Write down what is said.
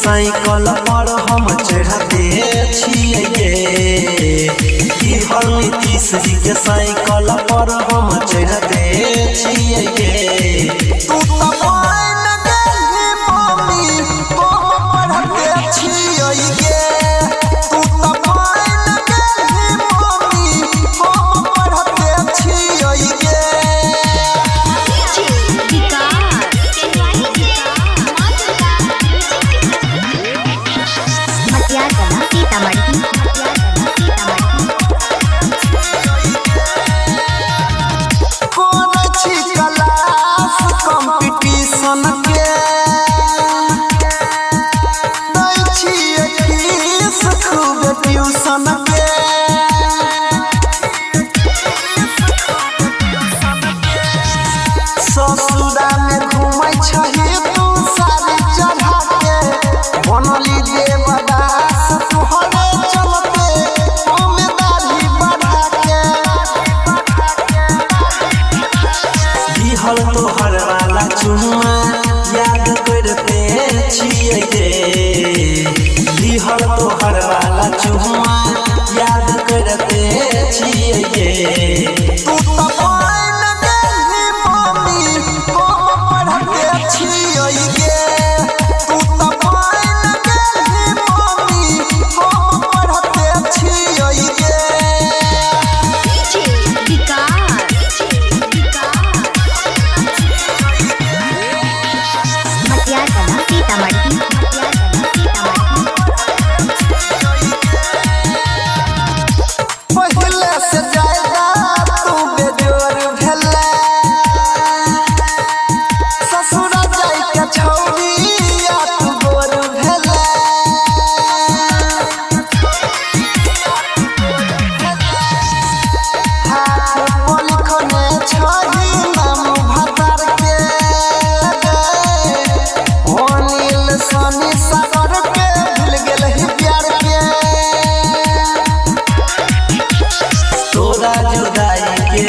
Cycle पर हम चढ़ते छिए नीतीश जी के साइकिल पर हम चढ़ते छिए। तू तो मान गई मम्मी हम पढ़ते छिए तू तो मान गई मम्मी हम पढ़ते छिए। कंपटीशन के फीस खूब ट्यूशन के ससुरा में घूमै छही तू सारी चढ़ा के बनली देवदास तुहरे चलते हमें दाढ़ी बढ़ा के दिहल तोहर वाला चुम्मा याद करते छिए दिहल तोहर वाला चुम्मा याद करते छिए। तू तो मान गई मम्मी हम पढ़ते छिए तू तो मान गई मम्मी हम पढ़ते छिए। पहले से ज्यादा तू बेजोर भेला ससुरा जाई के छौरी या तू गोर भेला हाथ पलिखने छही नाम भतार के अनिल सनी सागर के भूल गेल ही प्यार के तोरा जुदाई के